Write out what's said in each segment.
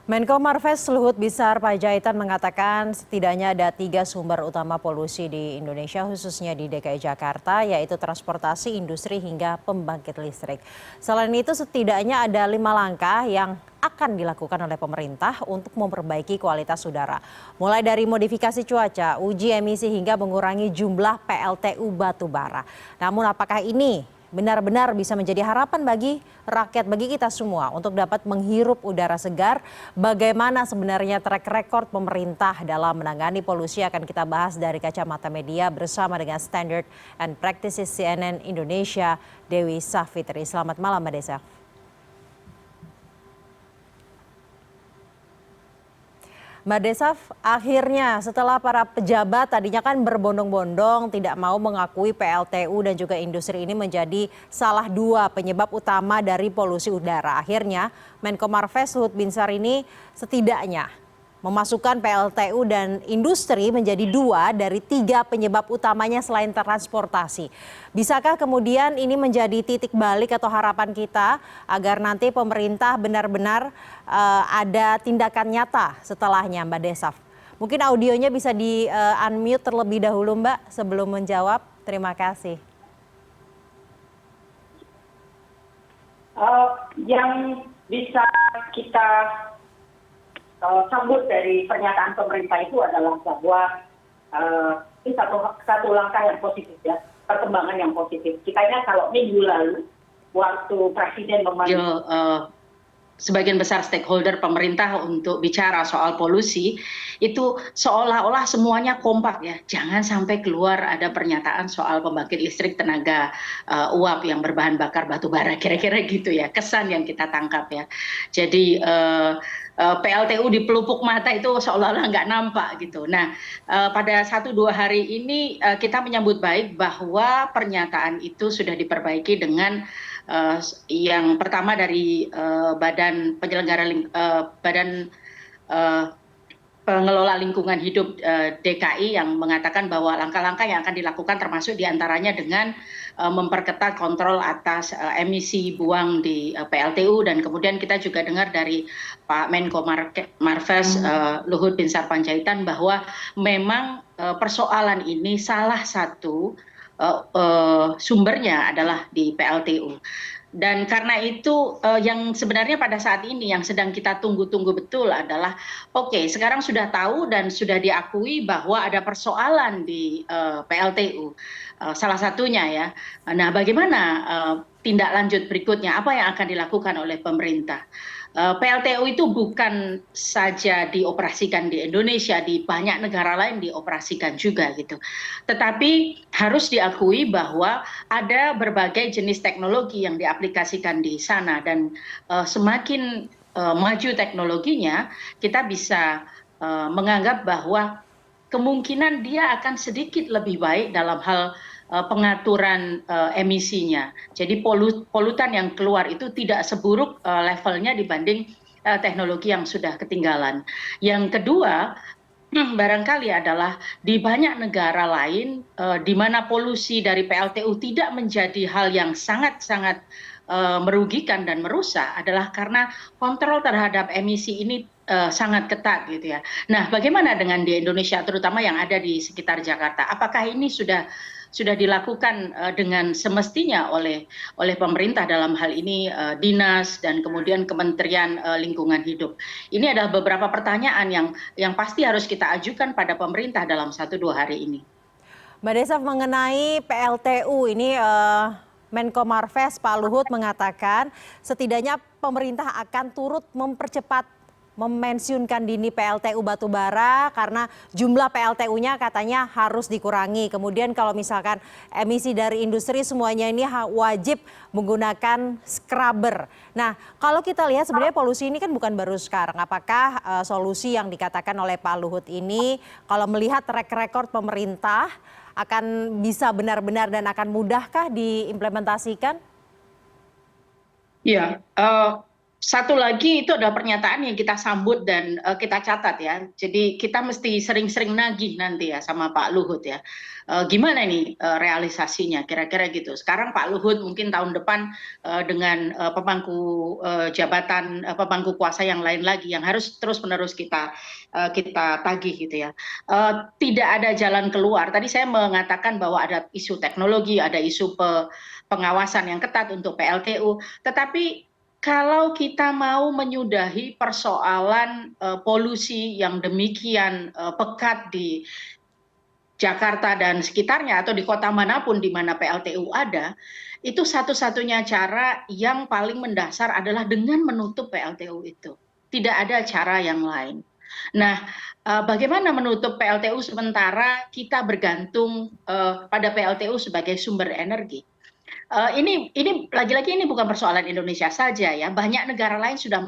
Menko Marves Luhut Binsar Panjaitan mengatakan setidaknya ada 3 sumber utama polusi di Indonesia khususnya di DKI Jakarta yaitu transportasi, industri hingga pembangkit listrik. Selain itu setidaknya ada 5 langkah yang akan dilakukan oleh pemerintah untuk memperbaiki kualitas udara. Mulai dari modifikasi cuaca, uji emisi hingga mengurangi jumlah PLTU batubara. Namun apakah ini benar-benar bisa menjadi harapan bagi rakyat, bagi kita semua untuk dapat menghirup udara segar? Bagaimana sebenarnya track record pemerintah dalam menangani polusi akan kita bahas dari kacamata media bersama dengan Standard and Practices CNN Indonesia, Dewi Savitri. Selamat malam Mbak Desaf. Mbak Desaf, akhirnya setelah para pejabat tadinya kan berbondong-bondong tidak mau mengakui PLTU dan juga industri ini menjadi salah 2 penyebab utama dari polusi udara. Akhirnya Menko Marves Luhut Binsar ini setidaknya memasukkan PLTU dan industri menjadi 2 dari 3 penyebab utamanya selain transportasi. Bisakah kemudian ini menjadi titik balik atau harapan kita agar nanti pemerintah benar-benar ada tindakan nyata setelahnya, Mbak Desaf? Mungkin audionya bisa di-unmute terlebih dahulu, Mbak, sebelum menjawab. Terima kasih. Yang bisa kita sambut dari pernyataan pemerintah itu adalah bahwa ini satu langkah yang positif ya, perkembangan yang positif. Kita ingat kalau minggu lalu waktu Presiden memanggil sebagian besar stakeholder pemerintah untuk bicara soal polusi, itu seolah-olah semuanya kompak ya. Jangan sampai keluar ada pernyataan soal pembangkit listrik tenaga uap yang berbahan bakar batu bara, kira-kira gitu ya. Kesan yang kita tangkap ya. Jadi PLTU di pelupuk mata itu seolah-olah nggak nampak gitu. Nah, pada 1-2 hari ini kita menyambut baik bahwa pernyataan itu sudah diperbaiki dengan yang pertama dari Badan Pengelola Lingkungan Hidup DKI yang mengatakan bahwa langkah-langkah yang akan dilakukan termasuk diantaranya dengan memperketat kontrol atas emisi buang di PLTU, dan kemudian kita juga dengar dari Pak Menko Marves Luhut Binsar Panjaitan bahwa memang persoalan ini salah satu sumbernya adalah di PLTU. Dan karena itu yang sebenarnya pada saat ini yang sedang kita tunggu-tunggu betul adalah oke, sekarang sudah tahu dan sudah diakui bahwa ada persoalan di PLTU. Salah satunya ya. Nah, bagaimana tindak lanjut berikutnya? Apa yang akan dilakukan oleh pemerintah? PLTU itu bukan saja dioperasikan di Indonesia, di banyak negara lain dioperasikan juga gitu. Tetapi harus diakui bahwa ada berbagai jenis teknologi yang diaplikasikan di sana, dan semakin maju teknologinya, kita bisa menganggap bahwa kemungkinan dia akan sedikit lebih baik dalam hal pengaturan emisinya. Jadi polutan yang keluar itu tidak seburuk levelnya dibanding teknologi yang sudah ketinggalan. Yang kedua, barangkali adalah di banyak negara lain di mana polusi dari PLTU tidak menjadi hal yang sangat-sangat merugikan dan merusak adalah karena kontrol terhadap emisi ini sangat ketat gitu ya. Nah, bagaimana dengan di Indonesia terutama yang ada di sekitar Jakarta? Apakah ini sudah dilakukan dengan semestinya oleh pemerintah, dalam hal ini dinas dan kemudian Kementerian Lingkungan Hidup? Ini adalah beberapa pertanyaan yang pasti harus kita ajukan pada pemerintah dalam 1-2 hari ini. Mbak Desaf, mengenai PLTU ini Menko Marves Pak Luhut mengatakan setidaknya pemerintah akan turut mempercepat memensiunkan dini PLTU batubara karena jumlah PLTU-nya katanya harus dikurangi. Kemudian kalau misalkan emisi dari industri semuanya ini wajib menggunakan scrubber. Nah, kalau kita lihat sebenarnya polusi ini kan bukan baru sekarang. Apakah solusi yang dikatakan oleh Pak Luhut ini kalau melihat track record pemerintah akan bisa benar-benar dan akan mudahkah diimplementasikan? Ya, Satu lagi itu adalah pernyataan yang kita sambut dan kita catat ya. Jadi kita mesti sering-sering nagih nanti ya sama Pak Luhut ya. Gimana nih realisasinya kira-kira gitu. Sekarang Pak Luhut mungkin tahun depan dengan pemangku jabatan pemangku kuasa yang lain lagi yang harus terus-menerus kita tagih gitu ya. Tidak ada jalan keluar. Tadi saya mengatakan bahwa ada isu teknologi, ada isu pengawasan yang ketat untuk PLTU, tetapi kalau kita mau menyudahi persoalan polusi yang demikian pekat di Jakarta dan sekitarnya atau di kota manapun di mana PLTU ada, itu satu-satunya cara yang paling mendasar adalah dengan menutup PLTU itu. Tidak ada cara yang lain. Nah, bagaimana menutup PLTU sementara kita bergantung pada PLTU sebagai sumber energi? Ini lagi-lagi ini bukan persoalan Indonesia saja ya. Banyak negara lain sudah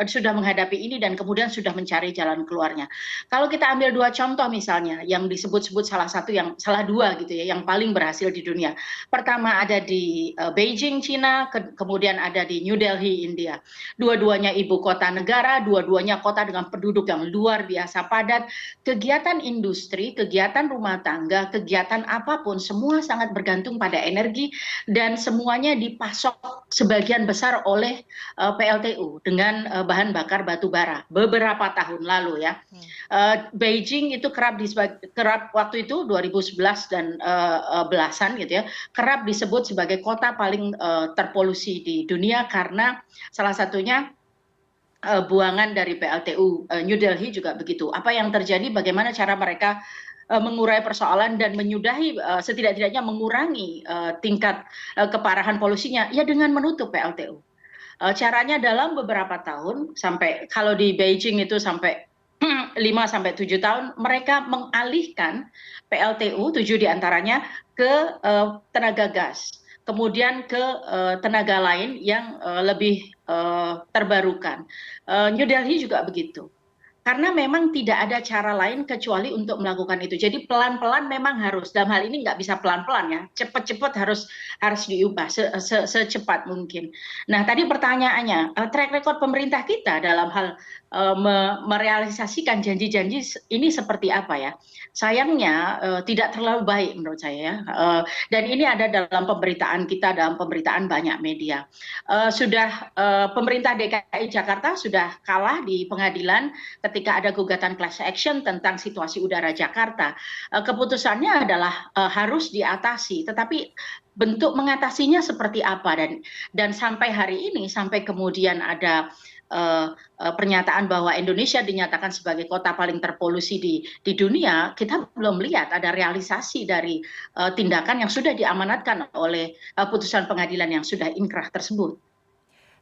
sudah menghadapi ini dan kemudian sudah mencari jalan keluarnya. Kalau kita ambil dua contoh misalnya yang disebut-sebut salah dua gitu ya yang paling berhasil di dunia. Pertama ada di Beijing, China, kemudian ada di New Delhi, India. Dua-duanya ibu kota negara, dua-duanya kota dengan penduduk yang luar biasa padat. Kegiatan industri, kegiatan rumah tangga, kegiatan apapun semua sangat bergantung pada energi dan semuanya dipasok sebagian besar oleh PLTU dengan bahan bakar batu bara beberapa tahun lalu ya. Beijing itu kerap waktu itu 2011 dan belasan gitu ya, kerap disebut sebagai kota paling terpolusi di dunia karena salah satunya buangan dari PLTU. New Delhi juga begitu. Apa yang terjadi, bagaimana cara mereka mengurai persoalan dan menyudahi setidak-tidaknya mengurangi tingkat keparahan polusinya ya dengan menutup PLTU. Caranya dalam beberapa tahun sampai kalau di Beijing itu sampai 5 sampai 7 tahun mereka mengalihkan PLTU 7 diantaranya ke tenaga gas, kemudian ke tenaga lain yang lebih terbarukan. New Delhi juga begitu. Karena memang tidak ada cara lain kecuali untuk melakukan itu. Jadi pelan-pelan memang harus. Dalam hal ini nggak bisa pelan-pelan ya. Cepat-cepat harus diubah secepat mungkin. Nah tadi pertanyaannya, track record pemerintah kita dalam hal merealisasikan janji-janji ini seperti apa ya? Sayangnya tidak terlalu baik menurut saya ya. Dan ini ada dalam pemberitaan kita, dalam pemberitaan banyak media. Pemerintah DKI Jakarta sudah kalah di pengadilan ketika ada gugatan class action tentang situasi udara Jakarta. Keputusannya adalah harus diatasi, tetapi bentuk mengatasinya seperti apa dan sampai hari ini, sampai kemudian ada pernyataan bahwa Indonesia dinyatakan sebagai kota paling terpolusi di dunia, kita belum lihat ada realisasi dari tindakan yang sudah diamanatkan oleh putusan pengadilan yang sudah inkrah tersebut.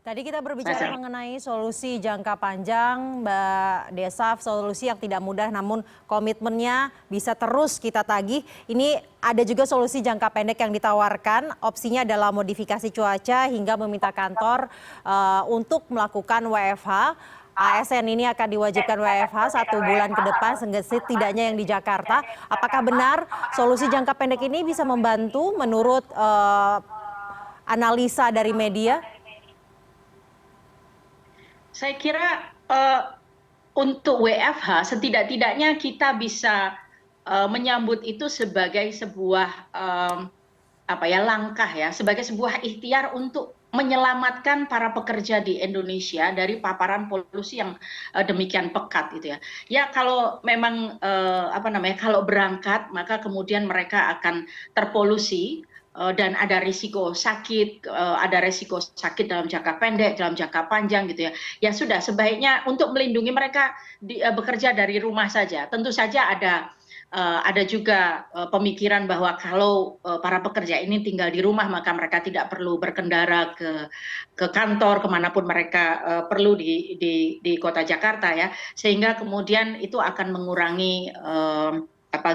Tadi kita berbicara mengenai solusi jangka panjang, Mbak Desaf, solusi yang tidak mudah namun komitmennya bisa terus kita tagih. Ini ada juga solusi jangka pendek yang ditawarkan, opsinya adalah modifikasi cuaca hingga meminta kantor untuk melakukan WFH. ASN ini akan diwajibkan WFH 1 bulan ke depan, setidaknya yang di Jakarta. Apakah benar solusi jangka pendek ini bisa membantu menurut analisa dari media? Saya kira untuk WFH setidak-tidaknya kita bisa menyambut itu sebagai sebuah langkah ya, sebagai sebuah ikhtiar untuk menyelamatkan para pekerja di Indonesia dari paparan polusi yang demikian pekat gitu ya. Ya kalau memang kalau berangkat maka kemudian mereka akan terpolusi. Dan ada risiko sakit dalam jangka pendek, dalam jangka panjang gitu ya. Ya sudah, sebaiknya untuk melindungi mereka bekerja dari rumah saja. Tentu saja ada juga pemikiran bahwa kalau para pekerja ini tinggal di rumah maka mereka tidak perlu berkendara ke kantor kemanapun mereka perlu di kota Jakarta ya, sehingga kemudian itu akan mengurangi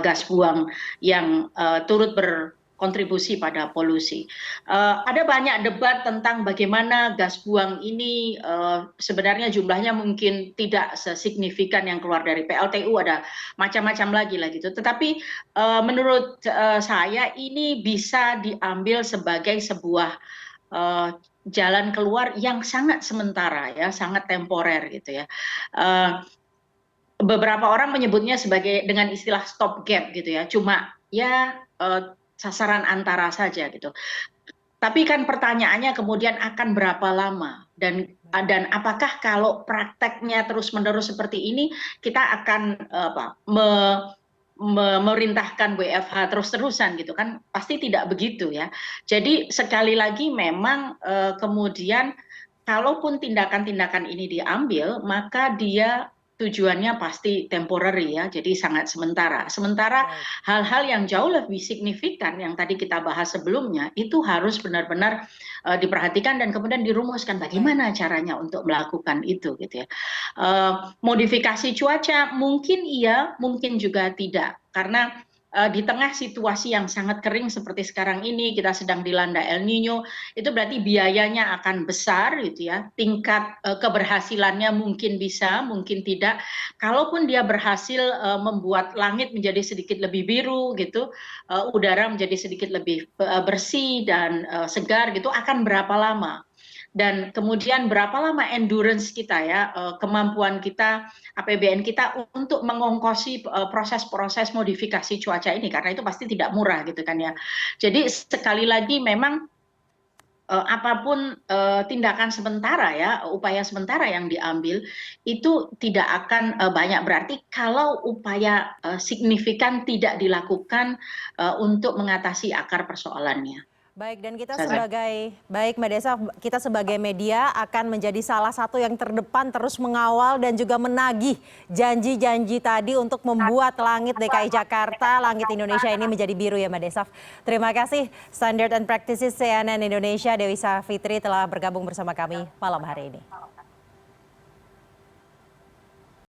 gas buang yang turut kontribusi pada polusi. Ada banyak debat tentang bagaimana gas buang ini sebenarnya jumlahnya mungkin tidak sesignifikan yang keluar dari PLTU, ada macam-macam lagi lah gitu. Tetapi menurut saya ini bisa diambil sebagai sebuah jalan keluar yang sangat sementara ya, sangat temporer gitu ya. Beberapa orang menyebutnya sebagai dengan istilah stop gap gitu ya, cuma ya sasaran antara saja gitu. Tapi kan pertanyaannya kemudian akan berapa lama dan apakah kalau prakteknya terus-menerus seperti ini kita akan memerintahkan WFH terus-terusan gitu kan, pasti tidak begitu ya. Jadi sekali lagi memang kemudian kalaupun tindakan-tindakan ini diambil, maka dia tujuannya pasti temporary ya, jadi sangat sementara. Sementara hal-hal yang jauh lebih signifikan yang tadi kita bahas sebelumnya, itu harus benar-benar diperhatikan dan kemudian dirumuskan bagaimana caranya untuk melakukan itu gitu ya. Modifikasi cuaca mungkin iya, mungkin juga tidak. Karena di tengah situasi yang sangat kering seperti sekarang ini, kita sedang dilanda El Nino, itu berarti biayanya akan besar gitu ya. Tingkat keberhasilannya mungkin bisa, mungkin tidak. Kalaupun dia berhasil membuat langit menjadi sedikit lebih biru gitu, udara menjadi sedikit lebih bersih dan segar gitu, akan berapa lama? Dan kemudian berapa lama endurance kita ya, kemampuan kita, APBN kita untuk mengongkosi proses-proses modifikasi cuaca ini, karena itu pasti tidak murah gitu kan ya. Jadi sekali lagi memang apapun tindakan sementara ya, upaya sementara yang diambil itu tidak akan banyak berarti kalau upaya signifikan tidak dilakukan untuk mengatasi akar persoalannya. Baik, dan kita sebagai, baik Mbak Desaf, kita sebagai media akan menjadi salah satu yang terdepan terus mengawal dan juga menagih janji-janji tadi untuk membuat langit DKI Jakarta, langit Indonesia ini menjadi biru ya Mbak Desaf. Terima kasih Standard and Practices CNN Indonesia, Dewi Savitri telah bergabung bersama kami malam hari ini.